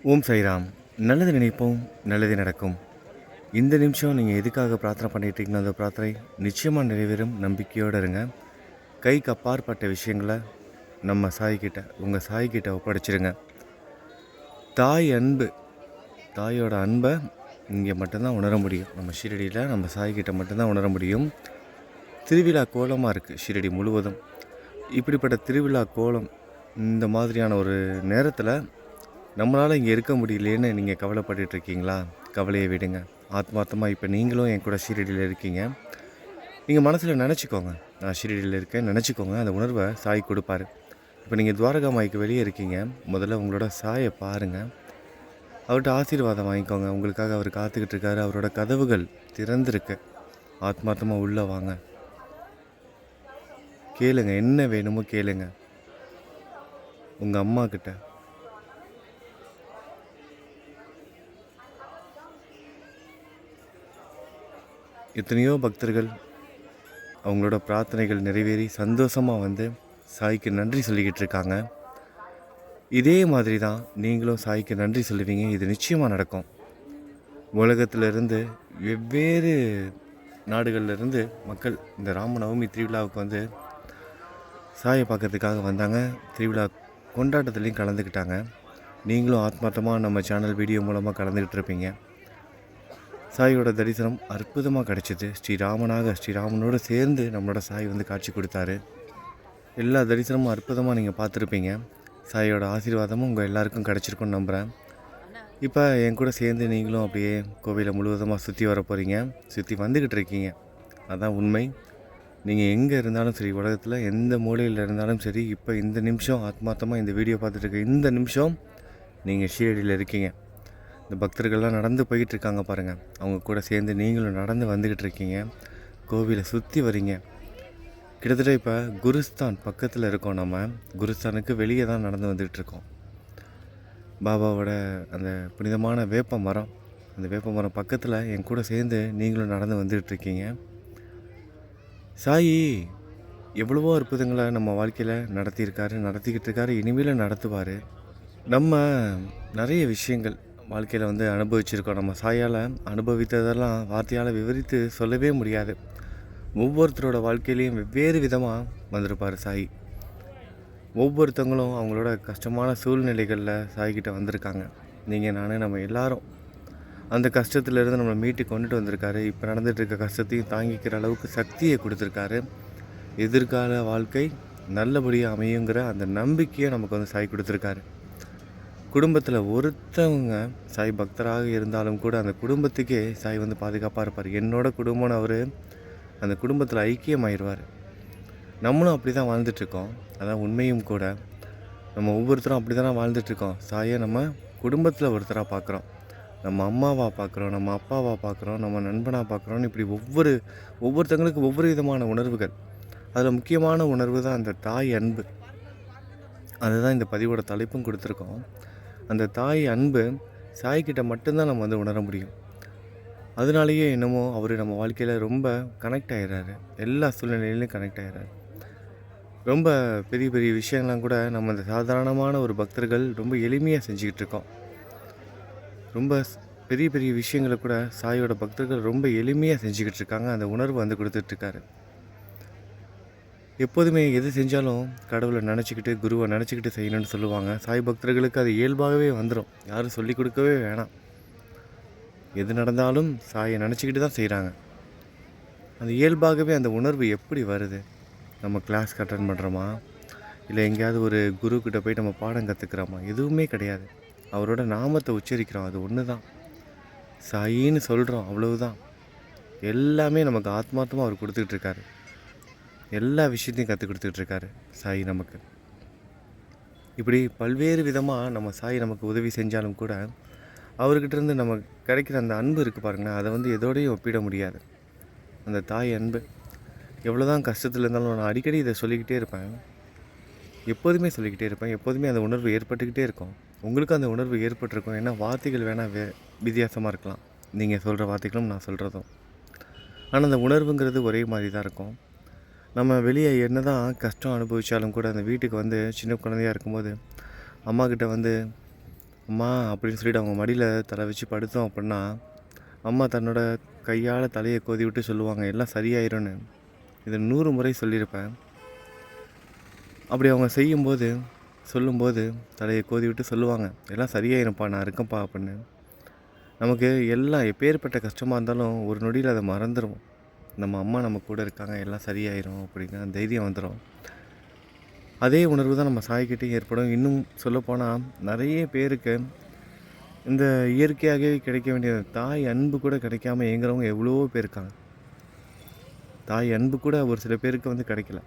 ஓம் சாய்ராம். நல்லது நினைப்போம், நல்லது நடக்கும். இந்த நிமிஷம் நீங்கள் எதுக்காக பிரார்த்தனை பண்ணிட்டீங்களோ அந்த பிரார்த்தனை நிச்சயமாக நிறைவேறும். நம்பிக்கையோடு இருங்க. கைக்கு அப்பாற்பட்ட விஷயங்களை நம்ம சாய்கிட்ட உங்கள் சாய்கிட்ட ஒப்படைச்சிருங்க. தாய் அன்பு, தாயோட அன்பை இங்கே மட்டும்தான் உணர முடியும். நம்ம ஷீரடியில் நம்ம சாய்கிட்ட மட்டும்தான் உணர முடியும். திருவிழா கோலமாக இருக்குது ஷீரடி முழுவதும். இப்படிப்பட்ட திருவிழா கோலம் இந்த மாதிரியான ஒரு நேரத்தில் நம்மளால் இங்கே இருக்க முடியலேன்னு நீங்கள் கவலைப்பட்டுட்ருக்கீங்களா? கவலையை விடுங்க. ஆத்மார்த்தமாக இப்போ நீங்களும் என் கூட ஷீரடியில் இருக்கீங்க. நீங்கள் மனசில் நினச்சிக்கோங்க, நான் ஷீரடியில் இருக்கேன் நினச்சிக்கோங்க. அந்த உணர்வை சாய் கொடுப்பாரு. இப்போ நீங்கள் துவாரகா மாய்க்கு வெளியே இருக்கீங்க. முதல்ல உங்களோட சாயை பாருங்கள். அவர்கிட்ட ஆசீர்வாதம் வாங்கிக்கோங்க. உங்களுக்காக அவர் காத்துக்கிட்டு இருக்காரு. அவரோட கதவுகள் திறந்துருக்கு. ஆத்மார்த்தமாக உள்ளே வாங்க. கேளுங்க, என்ன வேணுமோ கேளுங்க. உங்கள் அம்மா கிட்ட, எத்தனையோ பக்தர்கள் அவங்களோட பிரார்த்தனைகள் நிறைவேறி சந்தோஷமாக வந்து சாய்க்கு நன்றி சொல்லிக்கிட்டு இருக்காங்க. இதே மாதிரி தான் நீங்களும் சாய்க்கு நன்றி சொல்லுவீங்க. இது நிச்சயமாக நடக்கும். உலகத்திலிருந்து வெவ்வேறு நாடுகள்லேருந்து மக்கள் இந்த ராமநவமி திருவிழாவுக்கு வந்து சாயை பார்க்கறதுக்காக வந்தாங்க. திருவிழா கொண்டாட்டத்துலேயும் கலந்துக்கிட்டாங்க. நீங்களும் ஆத்மார்த்தமாக நம்ம சேனல் வீடியோ மூலமாக கலந்துக்கிட்டு இருப்பீங்க. சாயோட தரிசனம் அற்புதமாக கிடச்சிது. ஸ்ரீராமனோடு சேர்ந்து நம்மளோட சாய் வந்து காட்சி கொடுத்தாரு. எல்லா தரிசனமும் அற்புதமாக நீங்கள் பார்த்துருப்பீங்க. சாயோட ஆசீர்வாதமும் உங்கள் எல்லாருக்கும் கிடச்சிருக்குன்னு நம்புகிறேன். இப்போ என் கூட சேர்ந்து நீங்களும் அப்படியே கோவிலை முழுவதுமாக சுற்றி வர போகிறீங்க. சுற்றி வந்துக்கிட்டு இருக்கீங்க. அதுதான் உண்மை. நீங்கள் எங்கே இருந்தாலும் சரி, உலகத்தில் எந்த மூலையில் இருந்தாலும் சரி, இப்போ இந்த நிமிஷம் ஆத்மார்த்தமாக இந்த வீடியோ பார்த்துட்டு இருக்க இந்த நிமிஷம் நீங்கள் ஷீரடியில் இருக்கீங்க. இந்த பக்தர்கள்லாம் நடந்து போய்கிட்டு இருக்காங்க பாருங்கள். அவங்க கூட சேர்ந்து நீங்களும் நடந்து வந்துக்கிட்டு இருக்கீங்க. கோவிலை சுற்றி வரீங்க. கிட்டத்தட்ட இப்போ குருஸ்தான் பக்கத்தில் இருக்கோம். நம்ம குருஸ்தானுக்கு வெளியே தான் நடந்து வந்துக்கிட்டு இருக்கோம். பாபாவோட அந்த புனிதமான வேப்ப மரம், அந்த வேப்ப மரம் பக்கத்தில் என் கூட சேர்ந்து நீங்களும் நடந்து வந்துக்கிட்டு இருக்கீங்க. சாயி எவ்வளவோ அற்புதங்களை நம்ம வாழ்க்கையில் நடத்திக்கிட்டு இருக்காரு, இனிமேலும் நடத்துவார். நம்ம நிறைய விஷயங்கள் வாழ்க்கையில் வந்து அனுபவிச்சிருக்கோம். நம்ம சாயால் அனுபவித்ததெல்லாம் வார்த்தையால் விவரித்து சொல்லவே முடியாது. ஒவ்வொருத்தரோட வாழ்க்கையிலையும் வெவ்வேறு விதமாக வந்திருப்பார் சாய். ஒவ்வொருத்தவங்களும் அவங்களோட கஷ்டமான சூழ்நிலைகளில் சாய்கிட்ட வந்திருக்காங்க. நீங்கள் நம்ம எல்லாரும் அந்த கஷ்டத்துலேருந்து நம்மளை மீட்டு கொண்டுட்டு வந்திருக்காரு. இப்போ நடந்துகிட்டு இருக்க கஷ்டத்தையும் தாங்கிக்கிற அளவுக்கு சக்தியை கொடுத்துருக்காரு. எதிர்கால வாழ்க்கை நல்லபடியாக அமையுங்கிற அந்த நம்பிக்கையை நமக்கு வந்து சாய் கொடுத்துருக்காரு. குடும்பத்தில் ஒருத்தவங்க சாய் பக்தராக இருந்தாலும் கூட அந்த குடும்பத்துக்கே சாய் வந்து பாதுகாப்பாக இருப்பார். என்னோட குடும்பம்னு அவர் அந்த குடும்பத்தில் ஐக்கியமாயிடுவார். நம்மளும் அப்படி தான் வாழ்ந்துட்டுருக்கோம். அதான் உண்மையும் கூட. நம்ம ஒவ்வொருத்தரும் அப்படி தானே வாழ்ந்துட்டுருக்கோம். சாயை நம்ம குடும்பத்தில் ஒருத்தராக பார்க்குறோம். நம்ம அம்மாவாக பார்க்குறோம், நம்ம அப்பாவாக பார்க்குறோம், நம்ம நண்பனாக பார்க்குறோன்னு இப்படி ஒவ்வொருத்தங்களுக்கு ஒவ்வொரு விதமான உணர்வுகள். அதில் முக்கியமான உணர்வு தான் அந்த தாய் அன்பு. அதுதான் இந்த பதிவோட தலைப்பும் கொடுத்துருக்கோம். அந்த தாய் அன்பு சாய்கிட்ட மட்டும்தான் நம்ம வந்து உணர முடியும். அதனாலேயே என்னமோ அவர் நம்ம வாழ்க்கையில் ரொம்ப கனெக்ட் ஆகிடுறாரு. எல்லா சூழ்நிலையிலையும் கனெக்ட் ஆகிடுறாரு. ரொம்ப பெரிய பெரிய விஷயங்கள்லாம் கூட நம்ம இந்த சாதாரணமான ஒரு பக்தர்கள் ரொம்ப எளிமையாக செஞ்சுக்கிட்டு இருக்கோம். ரொம்ப பெரிய பெரிய விஷயங்களை கூட சாயோட பக்தர்கள் ரொம்ப எளிமையாக செஞ்சுக்கிட்டு இருக்காங்க. அந்த உணர்வு வந்து கொடுத்துட்ருக்காரு. எப்போதுமே எது செஞ்சாலும் கடவுளை நினச்சிக்கிட்டு, குருவை நினச்சிக்கிட்டு செய்யணும்னு சொல்லுவாங்க. சாய் பக்தர்களுக்கு அது இயல்பாகவே வந்துடும். யாரும் சொல்லிக் கொடுக்கவே வேணாம். எது நடந்தாலும் சாயை நினச்சிக்கிட்டு தான் செய்கிறாங்க. அந்த இயல்பாகவே அந்த உணர்வு எப்படி வருது? நம்ம கிளாஸ் அட்டெண்ட் பண்ணுறோமா, இல்லை எங்கேயாவது ஒரு குருக்கிட்ட போய் நம்ம பாடம் கற்றுக்குறோமா? எதுவுமே கிடையாது. அவரோட நாமத்தை உச்சரிக்கிறோம், அது ஒன்று தான். சாயின்னு சொல்கிறோம், அவ்வளவுதான். எல்லாமே நமக்கு ஆத்மார்த்தமாக அவர் கொடுத்துட்ருக்காரு. எல்லா விஷயத்தையும் கற்றுக் கொடுத்துட்ருக்காரு சாய் நமக்கு. இப்படி பல்வேறு விதமாக நம்ம சாய் நமக்கு உதவி செஞ்சாலும் கூட அவர்கிட்டருந்து நம்ம கிடைக்கிற அந்த அன்பு இருக்குது பாருங்களேன், அதை வந்து எதோடையும் ஒப்பிட முடியாது. அந்த தாய் அன்பு எவ்வளோ தான் கஷ்டத்தில் இருந்தாலும் நான் அடிக்கடி இதை சொல்லிக்கிட்டே இருப்பேன். எப்போதுமே சொல்லிக்கிட்டே இருப்பேன். எப்போதுமே அந்த உணர்வு ஏற்பட்டுக்கிட்டே இருக்கும். உங்களுக்கும் அந்த உணர்வு ஏற்பட்டிருக்கும். ஏன்னா வார்த்தைகள் வேணால் வித்தியாசமாக இருக்கலாம், நீங்கள் சொல்கிற வார்த்தைகளும் நான் சொல்கிறதும். ஆனால் அந்த உணர்வுங்கிறது ஒரே மாதிரி தான் இருக்கும். நம்ம வெளியே என்ன தான் கஷ்டம் அனுபவித்தாலும் கூட அந்த வீட்டுக்கு வந்து சின்ன குழந்தையாக இருக்கும்போது அம்மாக்கிட்ட வந்து அம்மா அப்படின்னு சொல்லிட்டு அவங்க மடியில் தலை வச்சு படுத்தோம் அப்படின்னா, அம்மா தன்னோட கையால் தலையை கோதி விட்டு சொல்லுவாங்க, எல்லாம் சரியாயிரும்னு. இதை 100 முறை சொல்லியிருப்பேன். அப்படி அவங்க செய்யும்போது, சொல்லும்போது தலையை கோதி விட்டு சொல்லுவாங்க, எல்லாம் சரியாயிரும்ப்பா, நான் இருக்கேன்ப்பா அப்படின்னு. நமக்கு எல்லாம் எப்பேற்பட்ட கஷ்டமாக இருந்தாலும் ஒரு நொடியில் அதை மறந்துடுவோம். நம்ம அம்மா நம்ம கூட இருக்காங்க, எல்லாம் சரியாயிரும் அப்படிங்கிற தைரியம் வந்துடும். அதே உணர்வு தான் நம்ம சாய்கிட்டையும் ஏற்படும். இன்னும் சொல்லப்போனால் நிறைய பேருக்கு இந்த இயற்கையாகவே கிடைக்க வேண்டிய தாய் அன்பு கூட கிடைக்காம ஏங்குறவங்க எவ்வளோ பேர் இருக்காங்க. தாய் அன்பு கூட ஒரு சில பேருக்கு வந்து கிடைக்கல.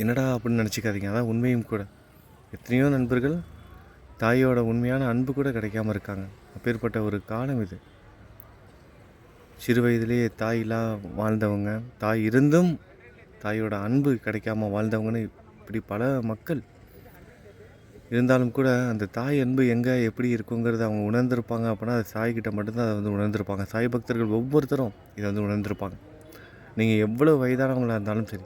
என்னடா அப்படின்னு நினச்சிக்காதீங்க, அதான் உண்மையும் கூட. எத்தனையோ நண்பர்கள் தாயோட உண்மையான அன்பு கூட கிடைக்காம இருக்காங்க. அப்பேற்பட்ட ஒரு காலம் இது. சிறு வயதிலேயே தாயெல்லாம் வாழ்ந்தவங்க, தாய் இருந்தும் தாயோட அன்பு கிடைக்காம வாழ்ந்தவங்கன்னு இப்படி பல மக்கள் இருந்தாலும் கூட அந்த தாய் அன்பு எங்கே எப்படி இருக்குங்கிறத அவங்க உணர்ந்திருப்பாங்க. அப்படின்னா அது சாய்கிட்ட மட்டும்தான் அதை வந்து உணர்ந்திருப்பாங்க. சாய் பக்தர்கள் ஒவ்வொருத்தரும் இதை வந்து உணர்ந்திருப்பாங்க. நீங்கள் எவ்வளோ வயதானவங்களாக இருந்தாலும் சரி,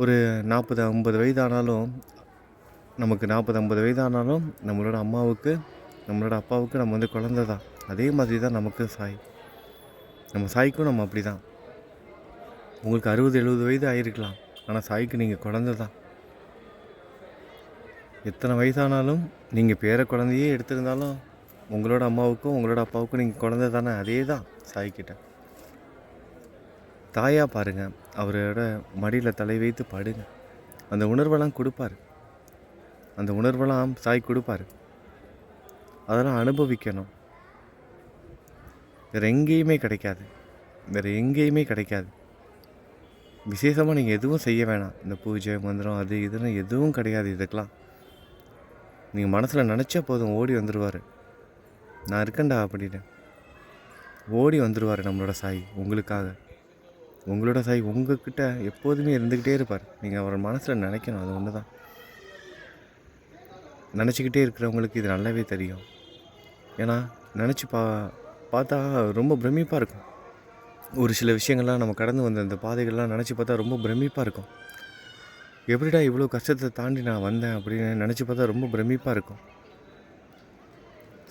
ஒரு 40-50 வயதானாலும், நமக்கு 40-50 வயதானாலும் நம்மளோட அம்மாவுக்கு, நம்மளோட அப்பாவுக்கு நம்ம வந்து குழந்தை தான். அதே மாதிரி தான் நமக்கு சாய். நம்ம சாய்க்கும் நம்ம அப்படி தான். உங்களுக்கு 60-70 வயது ஆகிருக்கலாம், ஆனால் சாய்க்கு நீங்கள் குழந்தை தான். எத்தனை வயதானாலும் நீங்கள் பேர குழந்தையே எடுத்திருந்தாலும் உங்களோட அம்மாவுக்கும் உங்களோட அப்பாவுக்கும் நீங்கள் குழந்தை தானே. அதே தான் சாய்கிட்ட. தாயாக பாருங்கள், அவரோட மடியில் தலை வைத்து படுங்க. அந்த உணர்வெல்லாம் கொடுப்பார். அந்த உணர்வெல்லாம் சாய் கொடுப்பார். அதெல்லாம் அனுபவிக்கணும். வேறு எங்கேயுமே கிடைக்காது. வேறு எங்கேயுமே கிடைக்காது. விசேஷமாக நீங்கள் எதுவும் செய்ய வேணாம். இந்த பூஜை மந்திரம் அது இதுன்னு எதுவும் கிடையாது. இதுக்கெலாம் நீங்கள் மனசில் நினச்சா போதும், ஓடி வந்துடுவார். நான் இருக்கேன்டா அப்படின்னு ஓடி வந்துடுவார் நம்மளோட சாய் உங்களுக்காக. உங்களோட சாய் உங்கள்கிட்ட எப்போதுமே இருந்துக்கிட்டே இருப்பார். நீங்கள் அவர் மனசில் நினைக்கணும். அது ஒன்று தான். நினச்சிக்கிட்டே இருக்கிறவங்களுக்கு இது நல்லாவே தெரியும். ஏன்னா நினச்சி பார்த்தா ரொம்ப பிரமிப்பாக இருக்கும். ஒரு சில விஷயங்கள்லாம் நம்ம கடந்து வந்த அந்த பாதைகள்லாம் நினச்சி பார்த்தா ரொம்ப பிரமிப்பாக இருக்கும். எப்படிடா இவ்வளோ கஷ்டத்தை தாண்டி நான் வந்தேன் அப்படின்னு நினச்சி பார்த்தா ரொம்ப பிரமிப்பாக இருக்கும்.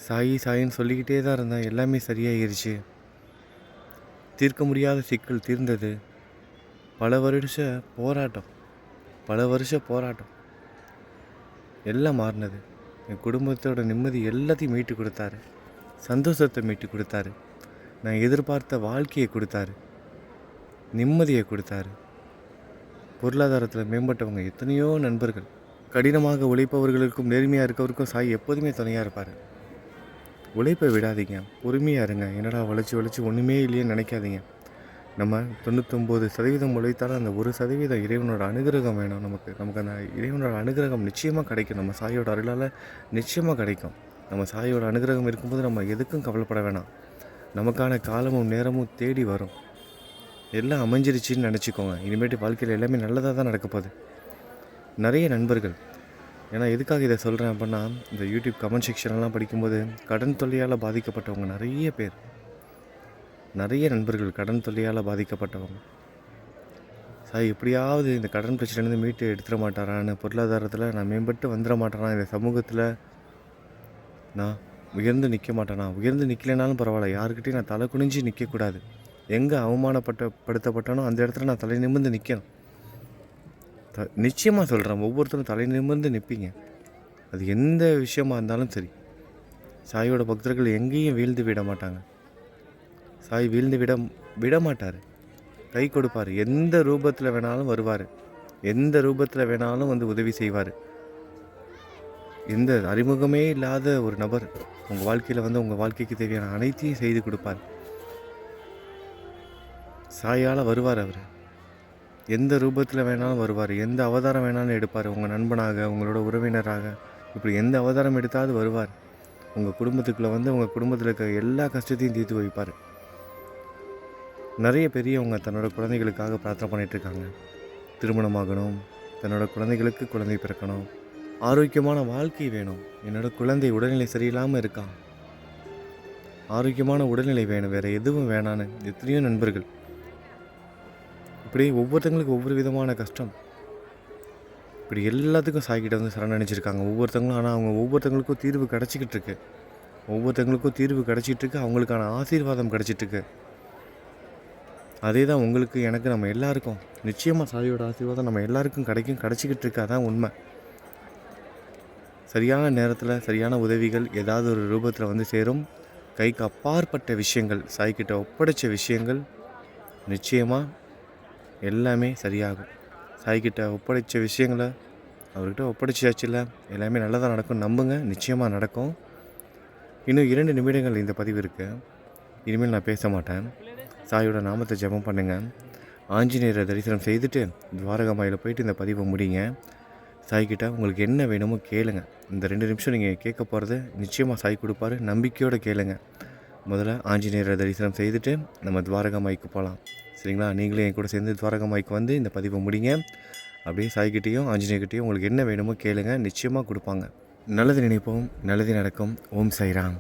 சாயி சாயின்னு சொல்லிக்கிட்டே தான் இருந்தேன், எல்லாமே சரியாகிருச்சு. தீர்க்க முடியாத சிக்கல் தீர்ந்தது. பல வருஷ போராட்டம் எல்லாம் மாறினது. என் குடும்பத்தோட நிம்மதி எல்லாத்தையும் மீட்டு கொடுத்தாரு. சந்தோஷத்தை மீட்டு கொடுத்தாரு. நான் எதிர்பார்த்த வாழ்க்கையை கொடுத்தாரு. நிம்மதியை கொடுத்தாரு. பொருளாதாரத்தில் மேம்பட்டவங்க எத்தனையோ நண்பர்கள். கடினமாக உழைப்பவர்களுக்கும் நேர்மையாக இருக்கவருக்கும் சாய் எப்போதுமே துணையாக இருப்பார். உழைப்பை விடாதீங்க, பொறுமையாக இருங்க. என்னடா உழைச்சி ஒன்றுமே இல்லையேன்னு நினைக்காதீங்க. நம்ம 99% உழைத்தாலும் அந்த 1% இறைவனோட அனுகிரகம் வேணும். நமக்கு அந்த இறைவனோட அனுகிரகம் நிச்சயமாக கிடைக்கும். நம்ம சாயோட அருளால் நிச்சயமாக கிடைக்கும். நம்ம சாயோட அனுகிரகம் இருக்கும்போது நம்ம எதுக்கும் கவலைப்பட வேணாம். நமக்கான காலமும் நேரமும் தேடி வரும். எல்லாம் அமைஞ்சிருச்சின்னு நினச்சிக்கோங்க. இனிமேட்டு வாழ்க்கையில் எல்லாமே நல்லதாக தான் நடக்க போகுது. நிறைய நண்பர்கள், ஏன்னா எதுக்காக இதை சொல்கிறேன் அப்படின்னா, இந்த யூடியூப் கமெண்ட் செக்ஷன்லாம் படிக்கும்போது கடன் தொல்லையால் பாதிக்கப்பட்டவங்க நிறைய பேர், நிறைய நண்பர்கள் கடன் தொல்லையால் பாதிக்கப்பட்டவங்க. சார் எப்படியாவது இந்த கடன் பிரச்சனைலேருந்து மீட்டு எடுத்துட மாட்டாரான்னு, பொருளாதாரத்தில் நான் மேம்பட்டு வந்துட மாட்டேனா, இந்த சமூகத்தில் நான் உயர்ந்து நிற்க மாட்டேனா, உயர்ந்து நிற்கலைனாலும் பரவாயில்ல, யாருக்கிட்டையும் நான் தலை குனிஞ்சு நிற்கக்கூடாது. எங்கே அவமானப்படுத்தப்பட்டானோ அந்த இடத்துல நான் தலை நிமிர்ந்து நிற்கணும். நிச்சயமாக சொல்கிறேன், ஒவ்வொருத்தரும் தலை நிமிர்ந்து நிற்பீங்க. அது எந்த விஷயமா இருந்தாலும் சரி. சாயோட பக்தர்கள் எங்கேயும் வீழ்ந்து விட மாட்டாங்க. சாய் வீழ்ந்து விட மாட்டார். கை கொடுப்பார். எந்த ரூபத்தில் வேணாலும் வருவார். எந்த ரூபத்தில் வேணாலும் வந்து உதவி செய்வார். எந்த அறிமுகமே இல்லாத ஒரு நபர் உங்கள் வாழ்க்கையில் வந்து உங்கள் வாழ்க்கைக்கு தேவையான அனைத்தையும் செய்து கொடுப்பார். சாயால் வருவார். அவர் எந்த ரூபத்தில் வேணாலும் வருவார். எந்த அவதாரம் வேணாலும் எடுப்பார். உங்கள் நண்பனாக, உங்களோட உறவினராக, இப்படி எந்த அவதாரம் எடுத்தாவது வருவார். உங்கள் குடும்பத்துக்குள்ளே வந்து உங்கள் குடும்பத்தில் இருக்க எல்லா கஷ்டத்தையும் தீர்த்து வைப்பார். நிறைய பெரியவங்க தன்னோட குழந்தைகளுக்காக பிரார்த்தனை பண்ணிகிட்ருக்காங்க. திருமணமாகணும், தன்னோட குழந்தைகளுக்கு குழந்தை பிறக்கணும், ஆரோக்கியமான வாழ்க்கை வேணும், என்னோடய குழந்தை உடல்நிலை சரியில்லாமல் இருக்கான், ஆரோக்கியமான உடல்நிலை வேணும், வேறு எதுவும் வேணான்னு எத்தனையோ நண்பர்கள். இப்படி ஒவ்வொருத்தங்களுக்கு ஒவ்வொரு விதமான கஷ்டம். இப்படி எல்லாத்துக்கும் சாய்கிட்ட வந்து சரணடைஞ்சிருக்காங்க ஒவ்வொருத்தங்களும். ஆனால் அவங்க ஒவ்வொருத்தங்களுக்கும் தீர்வு கிடச்சிக்கிட்டு இருக்கு. ஒவ்வொருத்தங்களுக்கும் தீர்வு கிடச்சிட்ருக்கு, அவங்களுக்கான ஆசீர்வாதம் கிடச்சிட்ருக்கு. அதே தான் உங்களுக்கு, எனக்கு, நம்ம எல்லாருக்கும் நிச்சயமாக சாயோட ஆசீர்வாதம் நம்ம எல்லாருக்கும் கிடச்சிக்கிட்டு இருக்கு. அதான் உண்மை. சரியான நேரத்தில் சரியான உதவிகள் ஏதாவது ஒரு ரூபத்தில் வந்து சேரும். கைக்கு அப்பாற்பட்ட விஷயங்கள், சாய்கிட்ட ஒப்படைச்ச விஷயங்கள் நிச்சயமாக எல்லாமே சரியாகும். சாய்கிட்ட ஒப்படைச்ச விஷயங்களை அவர்கிட்ட ஒப்படைச்சாச்சுல, எல்லாமே நல்லதாக நடக்கும். நம்புங்க, நிச்சயமாக நடக்கும். இன்னும் 2 நிமிடங்கள் இந்த பதிவு இருக்குது. இனிமேல் நான் பேச மாட்டேன். சாயோட நாமத்தை ஜெபம் பண்ணுங்கள். ஆஞ்சநேயரை தரிசனம் செய்துட்டு துவாரகமாயில் போயிட்டு இந்த பதிவை முடிங்க. சாய்கிட்ட உங்களுக்கு என்ன வேணுமோ கேளுங்க. இந்த 2 நிமிஷம் நீங்கள் கேட்க போகிறது நிச்சயமாக சாய் கொடுப்பாரு. நம்பிக்கையோடு கேளுங்க. முதல்ல ஆஞ்சநேயரை தரிசனம் செய்துட்டு நம்ம துவாரகமாய்க்கு போகலாம். சரிங்களா? நீங்களே என் கூட சேர்ந்து துவாரகமாய்க்கு வந்து இந்த பதிவை முடிங்க. அப்படியே சாய்கிட்டையும் ஆஞ்சநேயர்கிட்டையும் உங்களுக்கு என்ன வேணுமோ கேளுங்க. நிச்சயமாக கொடுப்பாங்க. நல்லது நினைப்போம், நல்லது நடக்கும். ஓம் சாய்ராம்.